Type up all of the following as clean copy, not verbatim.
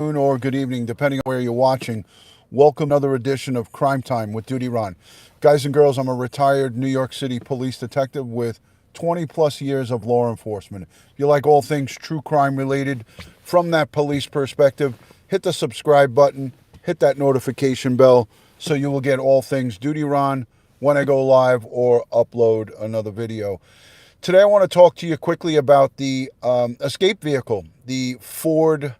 or good evening, depending on where you're watching. Welcome to another edition of Crime Time with DutyRon. Guys and girls, I'm a retired New York City police detective with 20 plus years of law enforcement. If you like all things true crime related from that police perspective, hit the subscribe button, hit that notification bell so you will get all things DutyRon when I go live or upload another video. Today I want to talk to you quickly about the escape vehicle, the Ford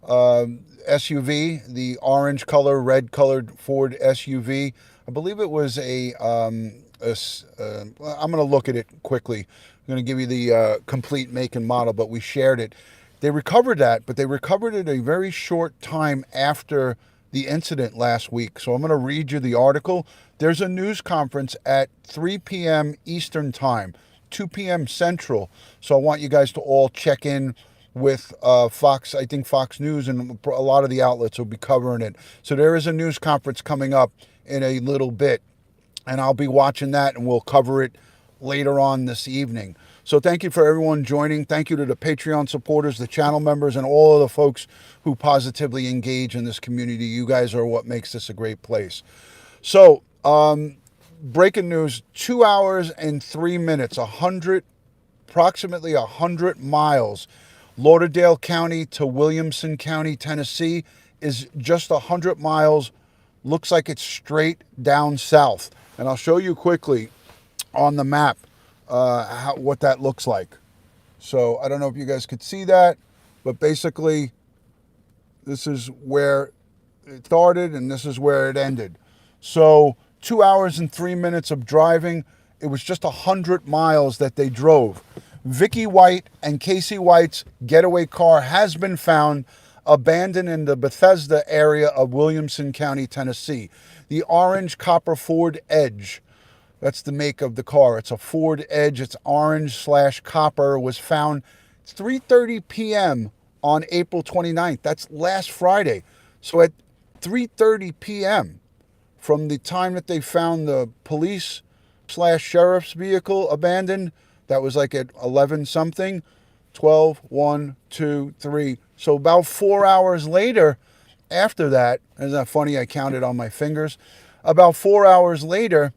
SUV, the orange color, red colored Ford SUV. I believe it was I'm going to look at it quickly. I'm going to give you the complete make and model, but we shared it. They recovered that, but they recovered it a very short time after the incident last week. So I'm going to read you the article. There's a news conference at 3 p.m. Eastern Time, 2 p.m. Central. So I want you guys to all check in with Fox, I think Fox News, and a lot of the outlets will be covering it. So there is a news conference coming up in a little bit, and I'll be watching that, and we'll cover it later on this evening. So thank you for everyone joining. Thank you to the Patreon supporters, the channel members, and all of the folks who positively engage in this community. You guys are what makes this a great place. So, breaking news, 2 hours and 3 minutes, approximately 100 miles. Lauderdale County to Williamson County, Tennessee is just 100 miles. Looks like it's straight down south. And I'll show you quickly on the map what that looks like. So I don't know if you guys could see that, but basically this is where it started and this is where it ended. So 2 hours and 3 minutes of driving. It was just 100 miles that they drove. Vicky White and Casey White's getaway car has been found abandoned in the Bethesda area of Williamson County, Tennessee. The orange copper Ford Edge, that's the make of the car. It's a Ford Edge. It's orange/copper. Was found 3:30 p.m. on April 29th. That's last Friday. So at 3:30 p.m. from the time that they found the police/sheriff's vehicle abandoned, that was like at 11 something, 12, 1, 2, 3. So about 4 hours later after that, isn't that funny? I counted on my fingers. About 4 hours later,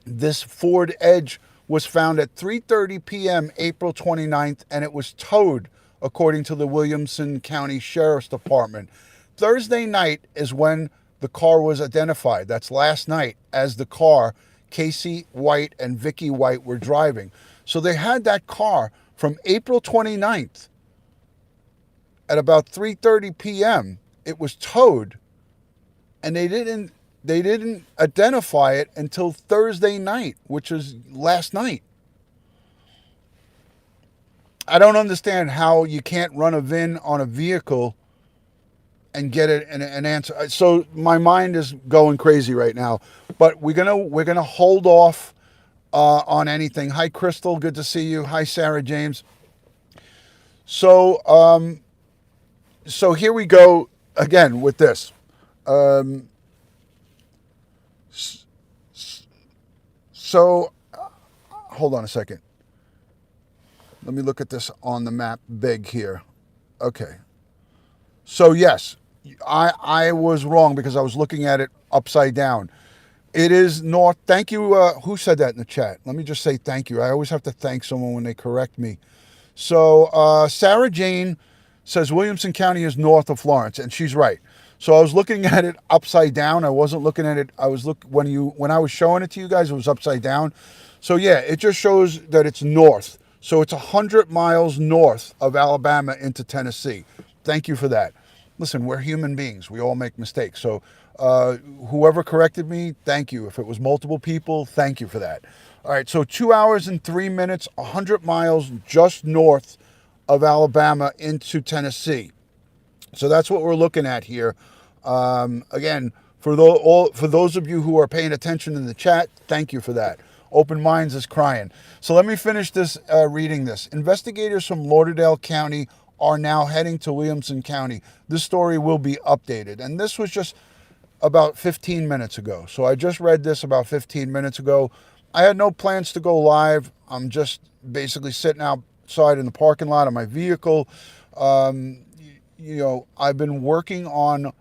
this Ford Edge was found at 3:30 p.m. April 29th, and it was towed, according to the Williamson County Sheriff's Department. Thursday night is when the car was identified. That's last night, as the car Casey White and Vicky White were driving. So they had that car from April 29th at about 3:30 p.m. It was towed, and they didn't identify it until Thursday night, which is last night. I don't understand how you can't run a VIN on a vehicle and get it an answer. So my mind is going crazy right now, but we're gonna hold off on anything. Hi, Crystal. Good to see you. Hi, Sarah James. So, so here we go again with this. So, hold on a second. Let me look at this on the map big here. Okay. So, yes, I was wrong because I was looking at it upside down. It is north. Thank you. Who said that in the chat? Let me just say thank you. I always have to thank someone when they correct me. So Sarah Jane says Williamson County is north of Florence, and she's right. So I was looking at it upside down. I wasn't looking at it. When I was showing it to you guys, it was upside down. So yeah, it just shows that it's north. So it's 100 miles north of Alabama into Tennessee. Thank you for that. Listen, we're human beings. We all make mistakes. So whoever corrected me, thank you. If it was multiple people, thank you for that. All right, so 2 hours and 3 minutes, 100 miles just north of Alabama into Tennessee. So that's what we're looking at here. Again, for those of you who are paying attention in the chat, thank you for that. Open Minds is crying. So let me finish this, reading this. Investigators from Lauderdale County are now heading to Williamson County. This story will be updated. And this was just about 15 minutes ago. So I just read this about 15 minutes ago. I had no plans to go live. I'm just basically sitting outside in the parking lot of my vehicle. I've been working on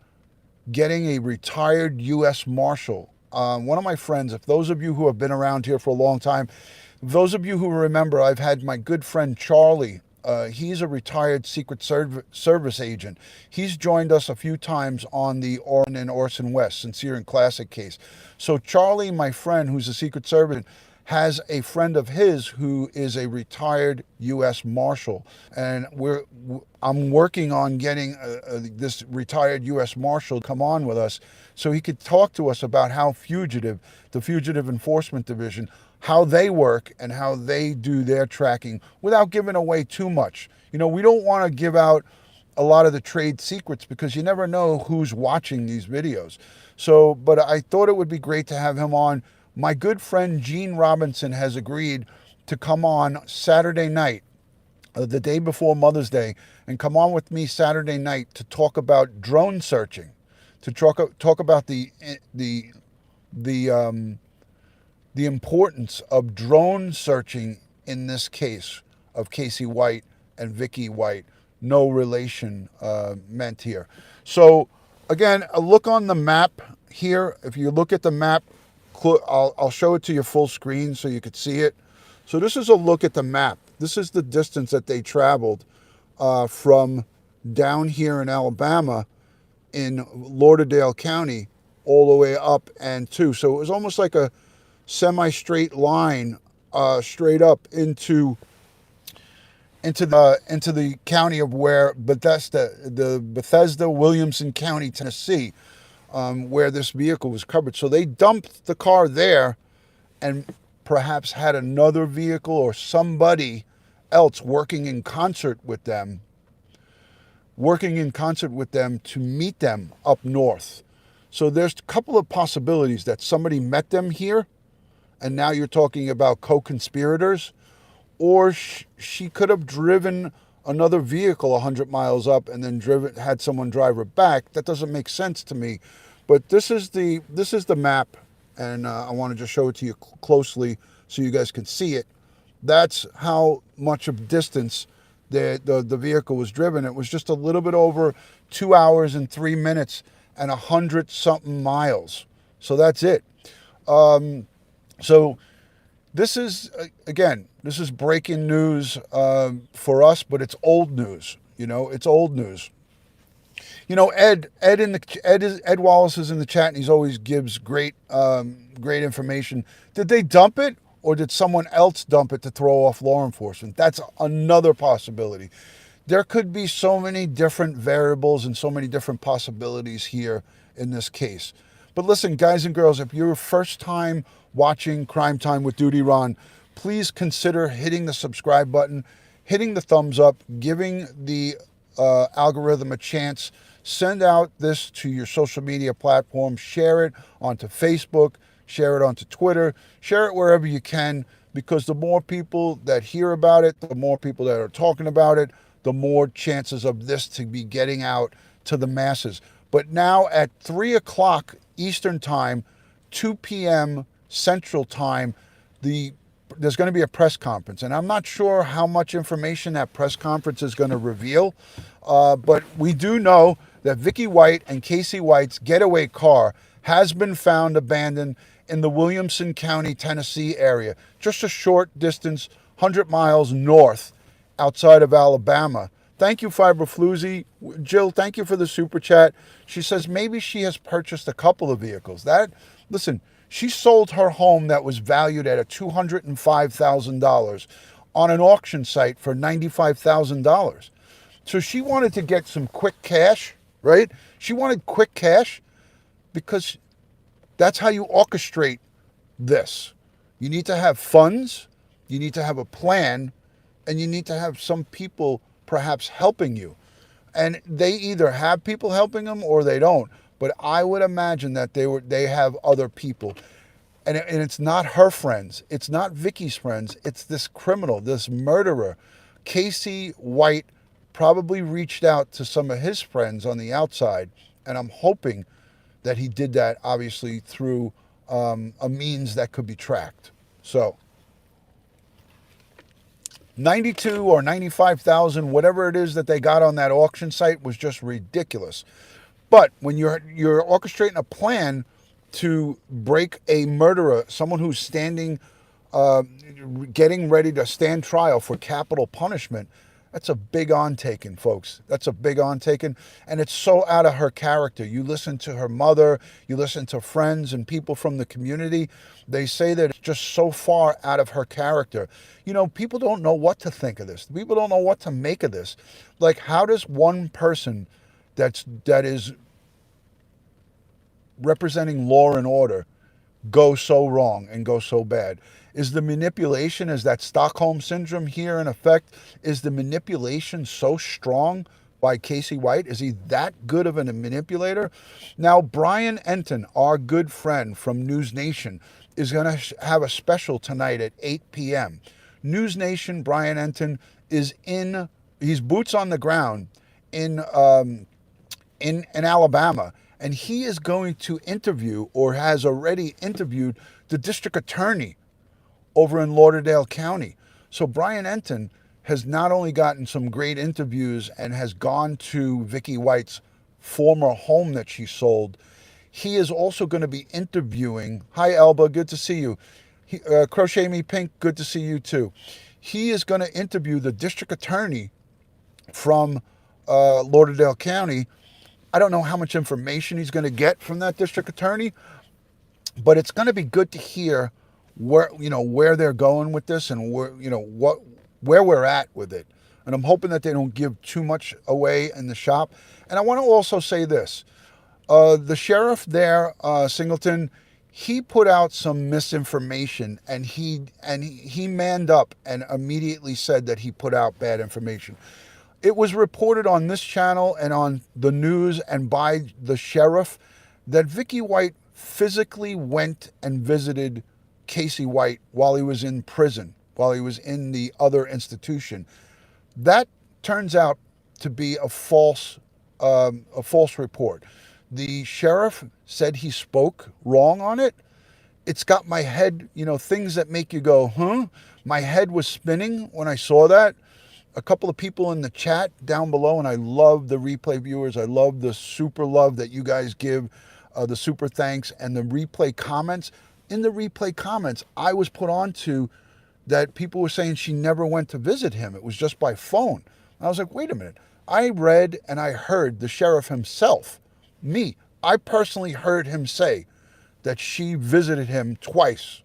getting a retired US Marshal. One of my friends, if those of you who have been around here for a long time, those of you who remember, I've had my good friend Charlie. He's a retired Secret Service agent. He's joined us a few times on the Orrin and Orson West Sincere and Classic case. So Charlie, my friend, who's a Secret Service, has a friend of his who is a retired U.S. Marshal, and I'm working on getting this retired U.S. Marshal to come on with us so he could talk to us about how the Fugitive Enforcement Division, how they work and how they do their tracking without giving away too much. We don't want to give out a lot of the trade secrets because you never know who's watching these videos. So, but I thought it would be great to have him on. My good friend Gene Robinson has agreed to come on Saturday night, the day before Mother's Day, and come on with me Saturday night to talk about drone searching, to talk about the importance of drone searching in this case of Casey White and Vicky White. No relation meant here. So again, a look on the map here. If you look at the map, I'll show it to you full screen so you could see it. So this is a look at the map. This is the distance that they traveled from down here in Alabama in Lauderdale County all the way up and to. So it was almost like a semi-straight line straight up into the county of where Bethesda, Williamson County, Tennessee, where this vehicle was covered. So they dumped the car there and perhaps had another vehicle or somebody else working in concert with them to meet them up north. So there's a couple of possibilities that somebody met them here, and now you're talking about co-conspirators, or she could have driven another vehicle 100 miles up and then had someone drive her back. That doesn't make sense to me. But this is the map, and I want to just show it to you closely so you guys can see it. That's how much of distance the vehicle was driven. It was just a little bit over 2 hours and 3 minutes and 100-something miles. So that's it. So this is, again, this is breaking news for us, but it's old news. It's old news. Ed Wallace is in the chat, and he's always gives great information. Did they dump it, or did someone else dump it to throw off law enforcement? That's another possibility. There could be so many different variables and so many different possibilities here in this case. But listen, guys and girls, if you're first time watching Crime Time with DutyRon, please consider hitting the subscribe button, hitting the thumbs up, giving the algorithm a chance. Send out this to your social media platform. Share it onto Facebook. Share it onto Twitter. Share it wherever you can, because the more people that hear about it, the more people that are talking about it, the more chances of this to be getting out to the masses. But now at 3 o'clock Eastern Time, 2 p.m. Central Time, there's going to be a press conference. And I'm not sure how much information that press conference is going to reveal, but we do know that Vicky White and Casey White's getaway car has been found abandoned in the Williamson County, Tennessee area, just a short distance, 100 miles north outside of Alabama. Thank you, Fiberfloozy. Jill, thank you for the super chat. She says maybe she has purchased a couple of vehicles. Listen, she sold her home that was valued at $205,000 on an auction site for $95,000. So she wanted to get some quick cash, right? She wanted quick cash because that's how you orchestrate this. You need to have funds, you need to have a plan, and you need to have some people perhaps helping you. And they either have people helping them or they don't. But I would imagine that they have other people. And it's not her friends. It's not Vicky's friends. It's this criminal, this murderer. Casey White probably reached out to some of his friends on the outside. And I'm hoping that he did that, obviously, through a means that could be tracked. So 92 or 95,000, whatever it is that they got on that auction site, was just ridiculous. But when you're orchestrating a plan to break a murderer, someone who's getting ready to stand trial for capital punishment, that's a big on-taking, folks. That's a big on-taking, and it's so out of her character. You listen to her mother, you listen to friends and people from the community. They say that it's just so far out of her character. You know, people don't know what to think of this. People don't know what to make of this. Like, how does one person that is representing law and order go so wrong and go so bad? Is the manipulation, is that Stockholm syndrome here in effect? Is the manipulation so strong by Casey White? Is he that good of a manipulator? Now, Brian Enton, our good friend from News Nation, is going to have a special tonight at 8 p.m. News Nation, Brian Enton he's boots on the ground in Alabama, and he is going to interview, or has already interviewed, the district attorney over in Lauderdale County. So Brian Enton has not only gotten some great interviews and has gone to Vicky White's former home that she sold, he is also going to be interviewing, hi Elba, good to see you. Crochet Me Pink, good to see you too. He is going to interview the district attorney from Lauderdale County. I don't know how much information he's going to get from that district attorney, but it's going to be good to hear where they're going with this, and where we're at with it. And I'm hoping that they don't give too much away in the shop. And I want to also say this: the sheriff there, Singleton, he put out some misinformation, and he manned up and immediately said that he put out bad information. It was reported on this channel and on the news and by the sheriff that Vicky White physically went and visited Casey White while he was in prison, while he was in the other institution. That turns out to be a false report. The sheriff said he spoke wrong on it. It's got my head, things that make you go, huh? My head was spinning when I saw that. A couple of people in the chat down below, and I love the replay viewers. I love the super love that you guys give, the super thanks, and the replay comments. In the replay comments, I was put on to that people were saying she never went to visit him. It was just by phone. And I was like, wait a minute. I read and I heard the sheriff himself, I personally heard him say that she visited him twice.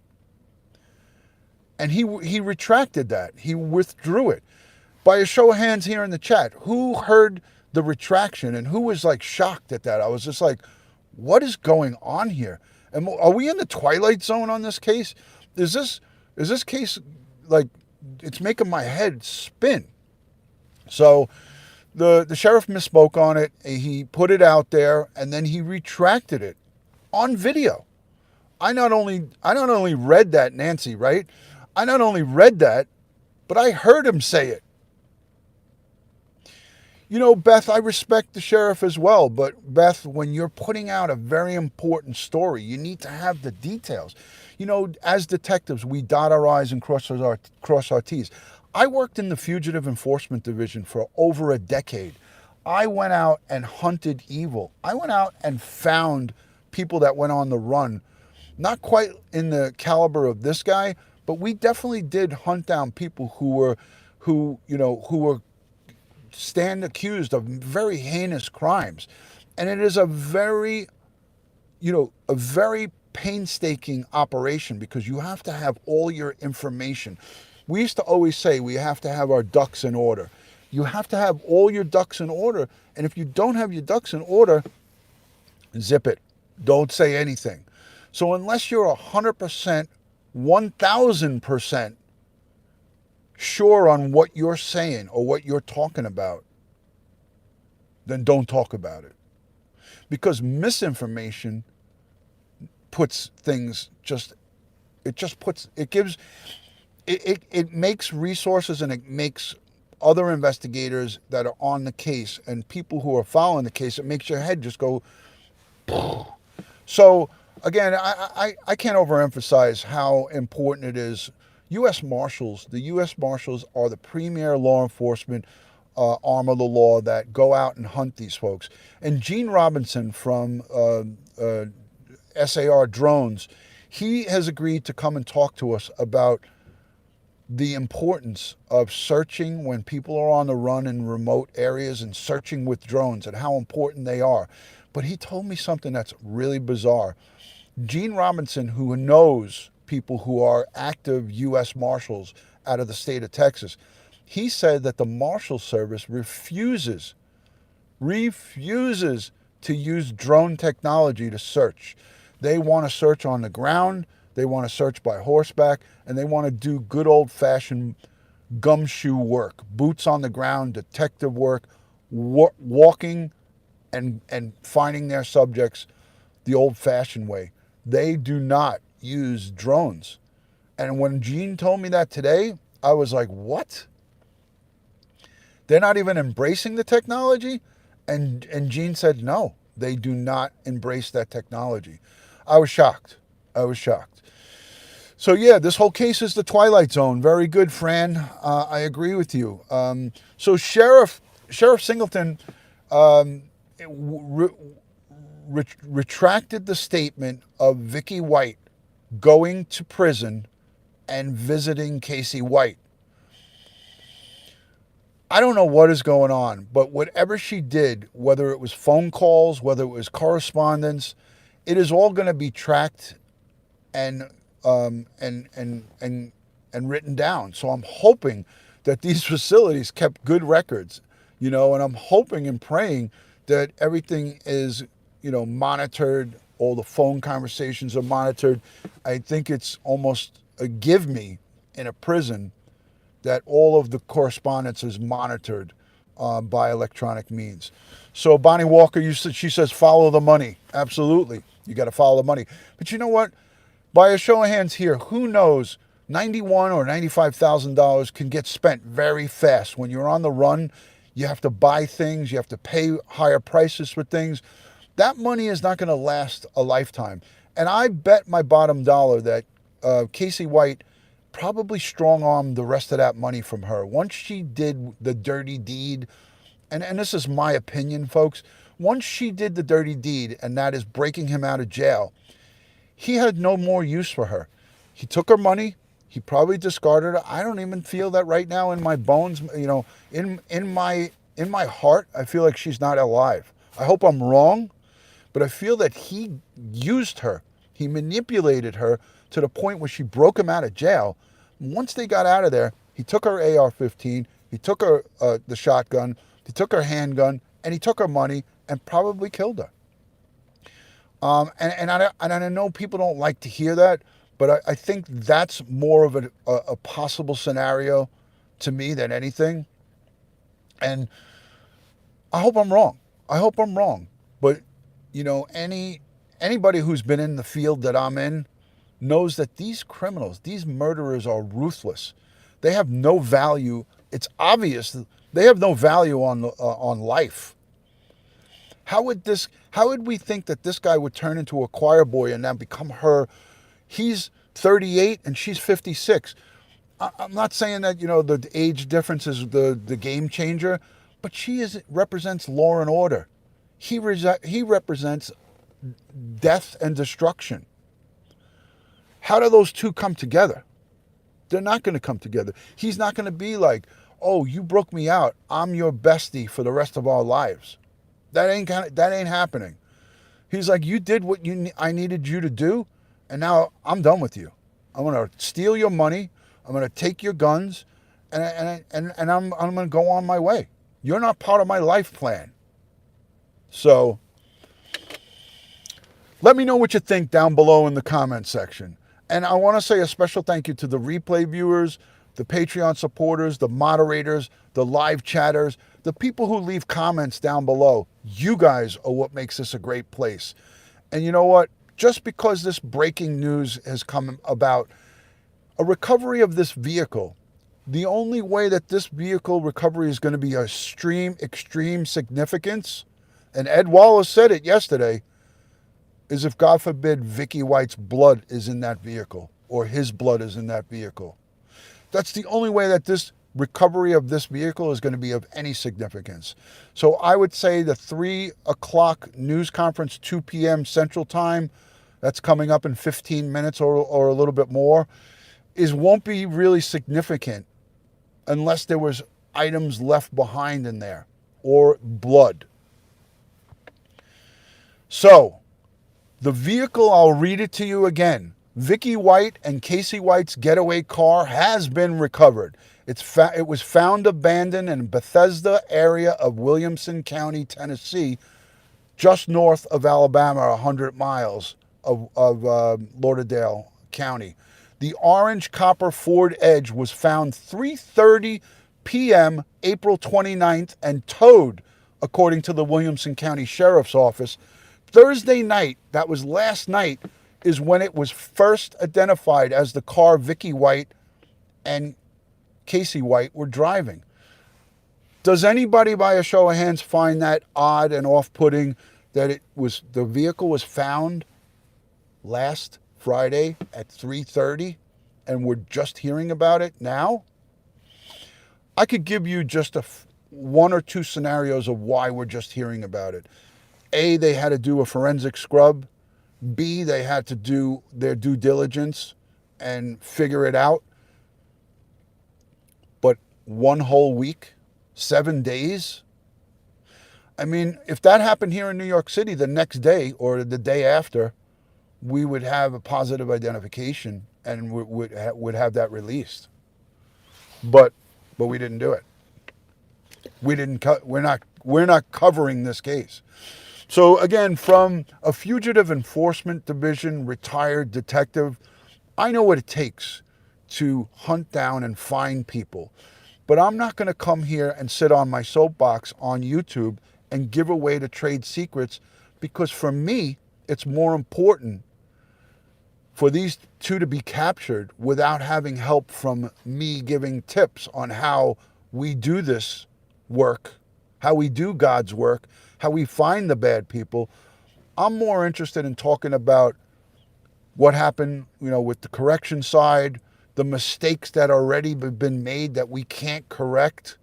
And he retracted that. He withdrew it. By a show of hands here in the chat, who heard the retraction and who was like shocked at that? I was just like, what is going on here? And are we in the twilight zone on this case? Is this case, like, it's making my head spin? So the sheriff misspoke on it. He put it out there and then he retracted it on video. I not only read that, Nancy, right? I not only read that, but I heard him say it. Beth, I respect the sheriff as well, but Beth, when you're putting out a very important story, you need to have the details. As detectives, we dot our I's and cross our T's. I worked in the Fugitive Enforcement Division for over a decade. I went out and hunted evil. I went out and found people that went on the run. Not quite in the caliber of this guy, but we definitely did hunt down people who were stand accused of very heinous crimes. And it is a very painstaking operation because you have to have all your information. We used to always say we have to have our ducks in order. You have to have all your ducks in order. And if you don't have your ducks in order, zip it. Don't say anything. So unless you're 100%, 1000% sure on what you're saying or what you're talking about, then don't talk about it. Because misinformation puts things it makes resources, and it makes other investigators that are on the case and people who are following the case, it makes your head just go. So again, I can't overemphasize how important it is US Marshals, the US Marshals are the premier law enforcement arm of the law that go out and hunt these folks. And Gene Robinson from SAR Drones, he has agreed to come and talk to us about the importance of searching when people are on the run in remote areas and searching with drones and how important they are. But he told me something that's really bizarre. Gene Robinson, who knows people who are active U.S. Marshals out of the state of Texas, he said that the Marshal Service refuses to use drone technology to search. They want to search on the ground, they want to search by horseback, and they want to do good old-fashioned gumshoe work, boots on the ground, detective work, walking and finding their subjects the old-fashioned way. They do not use drones. And when Gene told me that today, I was like, what? They're not even embracing the technology? And Gene said, no, they do not embrace that technology. I was shocked. So yeah, this whole case is the Twilight Zone. Very good, Fran. I agree with you. So Sheriff Singleton retracted the statement of Vicky White going to prison and visiting Casey White. I don't know what is going on, but whatever she did, whether it was phone calls, whether it was correspondence, it is all going to be tracked and written down. So I'm hoping that these facilities kept good records, and I'm hoping and praying that everything is, monitored. All the phone conversations are monitored. I think it's almost a give me in a prison that all of the correspondence is monitored by electronic means. So Bonnie Walker, she says, follow the money. Absolutely. You got to follow the money. But you know what? By a show of hands here, who knows, $91,000 or $95,000 can get spent very fast. When you're on the run, you have to buy things, you have to pay higher prices for things. That money is not going to last a lifetime. And I bet my bottom dollar that Casey White probably strong-armed the rest of that money from her. Once she did the dirty deed, and this is my opinion, folks, once she did the dirty deed, and that is breaking him out of jail, he had no more use for her. He took her money. He probably discarded her. I don't even feel that right now in my bones, in my heart, I feel like she's not alive. I hope I'm wrong, but I feel that he used her. He manipulated her to the point where she broke him out of jail. Once they got out of there, he took her AR-15, he took her the shotgun, he took her handgun, and he took her money and probably killed her. And I know people don't like to hear that, but I think that's more of a possible scenario to me than anything. And I hope I'm wrong. But, anybody who's been in the field that I'm in knows that these criminals, these murderers are ruthless. They have no value. It's obvious they have no value on life. How would we think that this guy would turn into a choir boy and now become her? He's 38 and she's 56. I'm not saying that, the age difference is the game changer, but represents law and order. He represents death and destruction. How do those two come together? They're not going to come together. He's not going to be like, oh, you broke me out, I'm your bestie for the rest of our lives. That ain't happening. He's like, you did what I needed you to do, and now I'm done with you. I'm going to steal your money. I'm going to take your guns, and I'm going to go on my way. You're not part of my life plan. So let me know what you think down below in the comment section. And I want to say a special thank you to the replay viewers, the Patreon supporters, the moderators, the live chatters, the people who leave comments down below. You guys are what makes this a great place. And you know what? Just because this breaking news has come about, a recovery of this vehicle, the only way that this vehicle recovery is going to be extreme significance, and Ed Wallace said it yesterday, is if, God forbid, Vicky White's blood is in that vehicle or his blood is in that vehicle. That's the only way that this recovery of this vehicle is going to be of any significance. So I would say the 3 o'clock news conference, 2 p.m. Central Time, that's coming up in 15 minutes or a little bit more, won't be really significant unless there was items left behind in there or blood. So the vehicle, I'll read it to you again. Vicky White and Casey White's Getaway car has been recovered. It was found abandoned in Bethesda area of Williamson County, Tennessee, just north of Alabama, 100 miles of Lauderdale County. The orange copper Ford Edge was found 3:30 p.m. April 29th and towed, according to the Williamson County Sheriff's Office. Thursday night, that was last night, is when it was first identified as the car Vicky White and Casey White were driving. Does anybody, by a show of hands, find that odd and off-putting that the vehicle was found last Friday at 3:30 and we're just hearing about it now? I could give you just one or two scenarios of why we're just hearing about it. A, they had to do a forensic scrub. B, they had to do their due diligence and figure it out. But 1 whole week, 7 days? I mean, if that happened here in New York City the next day or the day after, we would have a positive identification and would have that released. But we didn't do it. We're not covering this case. So again, from a Fugitive Enforcement Division retired detective, I know what it takes to hunt down and find people. But I'm not going to come here and sit on my soapbox on YouTube and give away the trade secrets, because for me, it's more important for these two to be captured without having help from me giving tips on how we do this work, how we do God's work, how we find the bad people. I'm more interested in talking about what happened, with the correction side, the mistakes that already been made that we can't correct,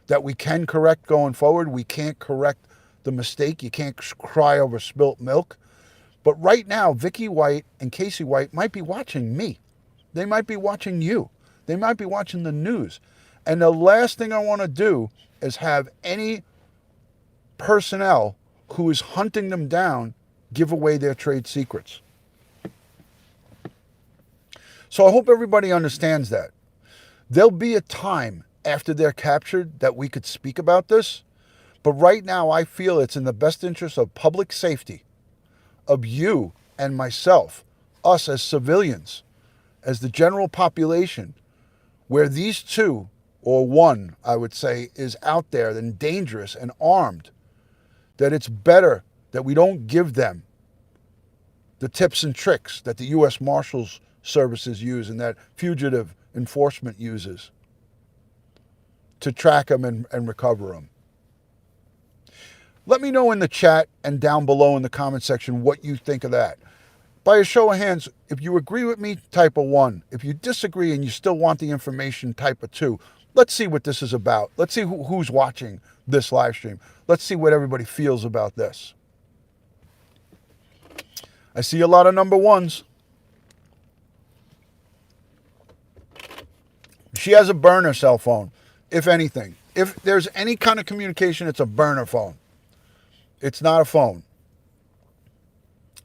that we can correct going forward. We can't correct the mistake. You can't cry over spilt milk. But right now, Vicky White and Casey White might be watching me. They might be watching you. They might be watching the news. And the last thing I want to do is have any personnel who is hunting them down give away their trade secrets. So I hope everybody understands that. There'll be a time after they're captured that we could speak about this. But right now, I feel it's in the best interest of public safety, of you and myself, us as civilians, as the general population, where these two, or one, I would say, is out there and dangerous and armed, that it's better that we don't give them the tips and tricks that the US Marshals Services use and that Fugitive Enforcement uses to track them and recover them. Let me know in the chat and down below in the comment section what you think of that. By a show of hands, if you agree with me, type a 1. If you disagree and you still want the information, type a 2. Let's see what this is about. Let's see who's watching this live stream. Let's see what everybody feels about this. I see a lot of number 1s. She has a burner cell phone, if anything. If there's any kind of communication, it's a burner phone. It's not a phone.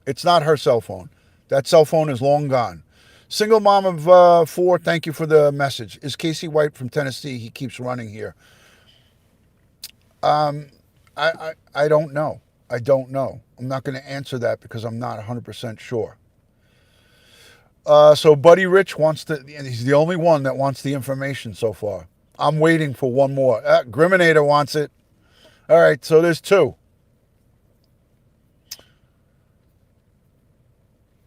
It's not her cell phone. That cell phone is long gone. Single mom of 4, thank you for the message. Is Casey White from Tennessee? He keeps running here. I don't know. I don't know. I'm not going to answer that because I'm not 100% sure. So Buddy Rich he's the only one that wants the information so far. I'm waiting for one more. Griminator wants it. All right, so there's 2.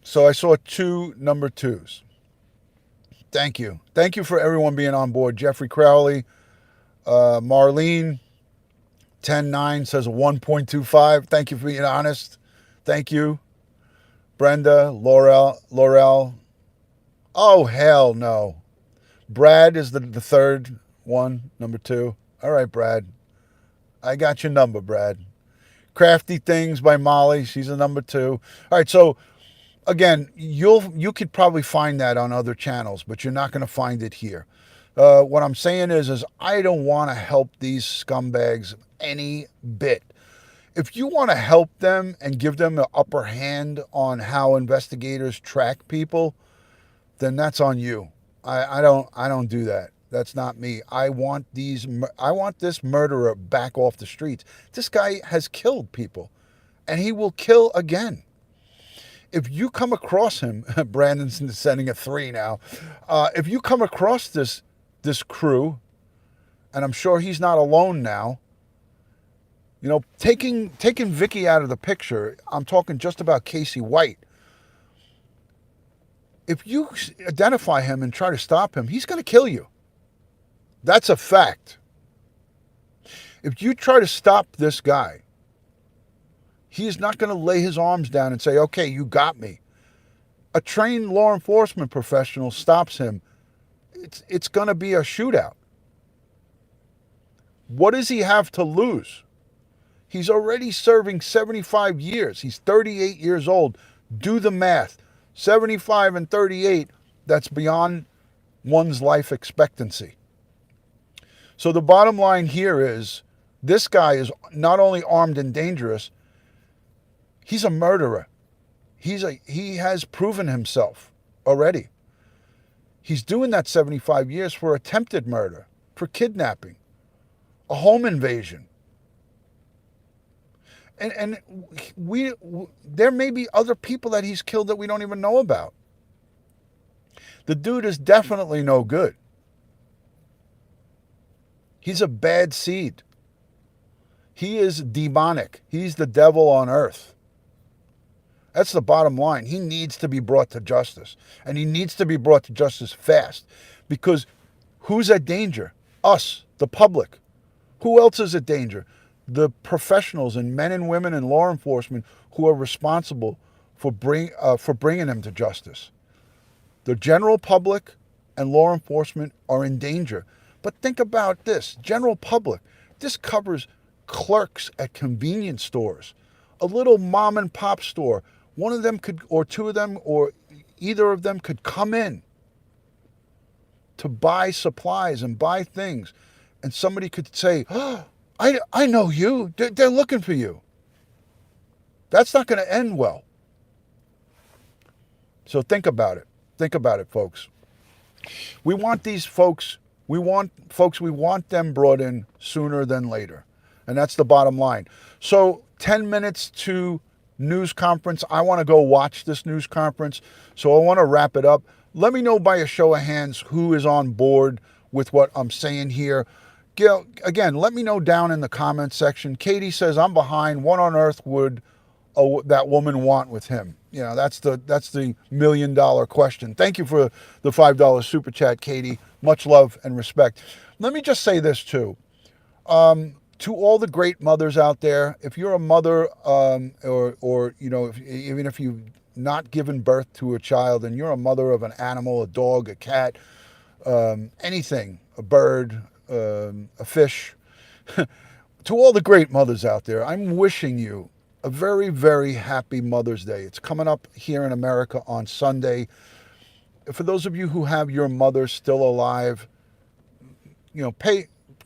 So I saw 2 number 2s. Thank you. Thank you for everyone being on board. Jeffrey Crowley, Marlene, 10-9 says a 1.25. Thank you for being honest. Thank you. Brenda, Laurel. Oh, hell no. Brad is the third one, number 2. All right, Brad. I got your number, Brad. Crafty Things by Molly. She's a number 2. All right, so again, you could probably find that on other channels, but you're not going to find it here. What I'm saying is I don't want to help these scumbags any bit. If you want to help them and give them the upper hand on how investigators track people, then that's on you. I don't do that. That's not me. I want this murderer back off the streets. This guy has killed people, and he will kill again. If you come across him, Brandon's sending a 3 now. If you come across this crew, and I'm sure he's not alone now. You know, taking Vicky out of the picture, I'm talking just about Casey White. If you identify him and try to stop him, he's going to kill you. That's a fact. If you try to stop this guy, he is not going to lay his arms down and say, okay, you got me. A trained law enforcement professional stops him, it's going to be a shootout. What does he have to lose? He's already serving 75 years. He's 38 years old. Do the math. 75 and 38, that's beyond one's life expectancy. So the bottom line here is this guy is not only armed and dangerous, he's a murderer. He has proven himself already. He's doing that 75 years for attempted murder, for kidnapping, a home invasion. And there may be other people that he's killed that we don't even know about. The dude is definitely no good. He's a bad seed. He is demonic. He's the devil on earth. That's the bottom line. He needs to be brought to justice. And he needs to be brought to justice fast. Because who's at danger? Us, the public. Who else is at danger? The professionals and men and women in law enforcement who are responsible for bringing him to justice. The general public and law enforcement are in danger. But think about this. General public. This covers clerks at convenience stores. A little mom and pop store. One of them could, or two of them, or either of them could come in to buy supplies and buy things. And somebody could say, oh, I know you. They're looking for you. That's not going to end well. So think about it. Think about it, folks. We want these folks, we want them brought in sooner than later. And that's the bottom line. So 10 minutes to news conference. I want to go watch this news conference. So I want to wrap it up. Let me know by a show of hands who is on board with what I'm saying here. Again, let me know down in the comments section. Katie says, I'm behind. What on earth would that woman want with him? You know, that's the $1 million question. Thank you for the $5 super chat, Katie. Much love and respect. Let me just say this too. To all the great mothers out there, if you're a mother, or you know, even if you've not given birth to a child and you're a mother of an animal, a dog, a cat, anything, a bird, a fish, to all the great mothers out there, I'm wishing you a very, very happy Mother's Day. It's coming up here in America on Sunday. For those of you who have your mother still alive, you know,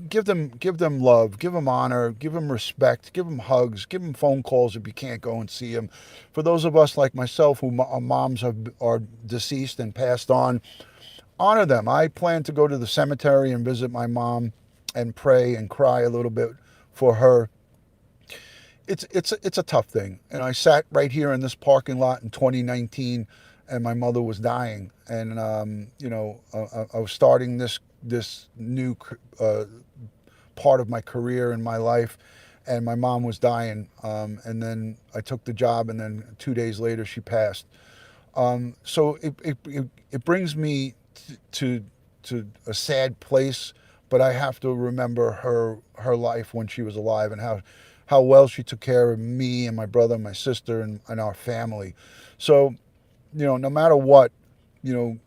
give them love, give them honor, give them respect, give them hugs, give them phone calls if you can't go and see them. For those of us like myself who our moms are deceased and passed on, honor them. I plan to go to the cemetery and visit my mom and pray and cry a little bit for her. It's a tough thing. And I sat right here in this parking lot in 2019 and my mother was dying. And, you know, I was starting this new part of my career in my life, and my mom was dying. And then I took the job, and then 2 days later she passed. So it brings me to a sad place, but I have to remember her life when she was alive and how well she took care of me and my brother and my sister and our family. So, you know, no matter what, you know,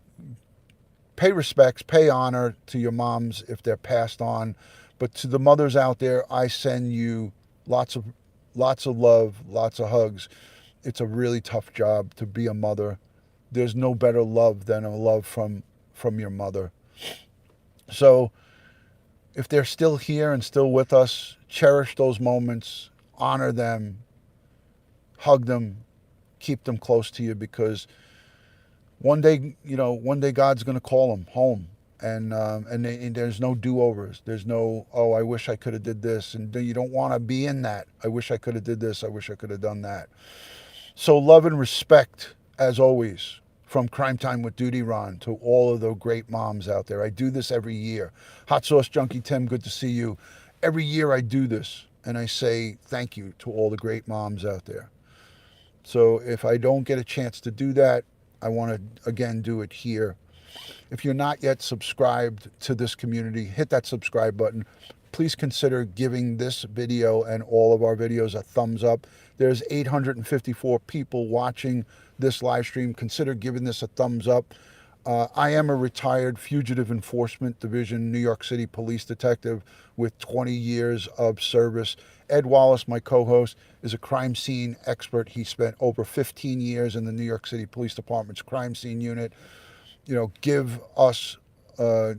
pay respects, pay honor to your moms if they're passed on. But to the mothers out there, I send you lots of love, lots of hugs. It's a really tough job to be a mother. There's no better love than a love from your mother. So if they're still here and still with us, cherish those moments, honor them, hug them, keep them close to you, because one day God's going to call them home, and there's no do-overs. There's no, oh, I wish I could have did this, and you don't want to be in that. I wish I could have did this. I wish I could have done that. So love and respect, as always, from Crime Time with DutyRon to all of the great moms out there. I do this every year. Hot Sauce Junkie Tim, good to see you. Every year I do this, and I say thank you to all the great moms out there. So if I don't get a chance to do that, I want to, again, do it here. If you're not yet subscribed to this community, hit that subscribe button. Please consider giving this video and all of our videos a thumbs up. There's 854 people watching this live stream. Consider giving this a thumbs up. I am a retired Fugitive Enforcement Division New York City Police Detective with 20 years of service. Ed Wallace, my co-host, is a crime scene expert. He spent over 15 years in the New York City Police Department's crime scene unit. Give us a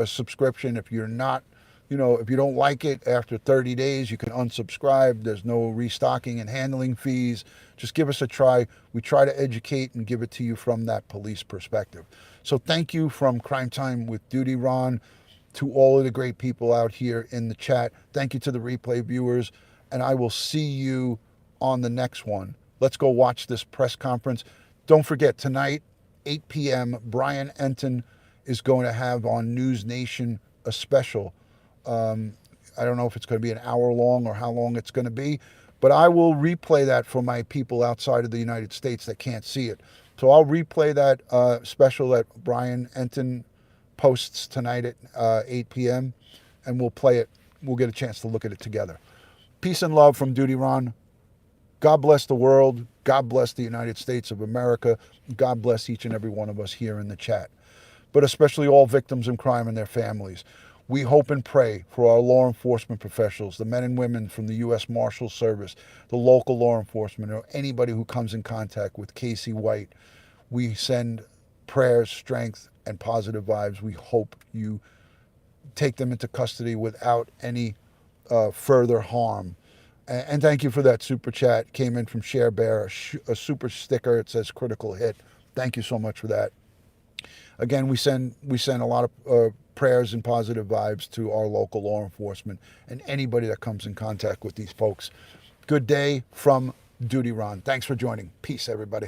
subscription. If you're not, if you don't like it after 30 days, you can unsubscribe. There's no restocking and handling fees. Just give us a try. We try to educate and give it to you from that police perspective. So thank you from Crime Time with DutyRon to all of the great people out here in the chat. Thank you to the replay viewers, and I will see you on the next one. Let's go watch this press conference. Don't forget, tonight, 8 p.m., Brian Enton is going to have on News Nation a special. I don't know if it's going to be an hour long or how long it's going to be, but I will replay that for my people outside of the United States that can't see it. So I'll replay that special that Brian Enton posts tonight at 8 p.m., and we'll play it. We'll get a chance to look at it together. Peace and love from DutyRon. God bless the world. God bless the United States of America. God bless each and every one of us here in the chat, but especially all victims of crime and their families. We hope and pray for our law enforcement professionals, the men and women from the US Marshals Service, the local law enforcement, or anybody who comes in contact with Casey White. We send prayers, strength, and positive vibes. We hope you take them into custody without any further harm. And thank you for that super chat. Came in from Share Bear, a super sticker. It says critical hit. Thank you so much for that. Again, we send a lot of prayers and positive vibes to our local law enforcement and anybody that comes in contact with these folks. Good day from DutyRon. Thanks for joining. Peace, everybody.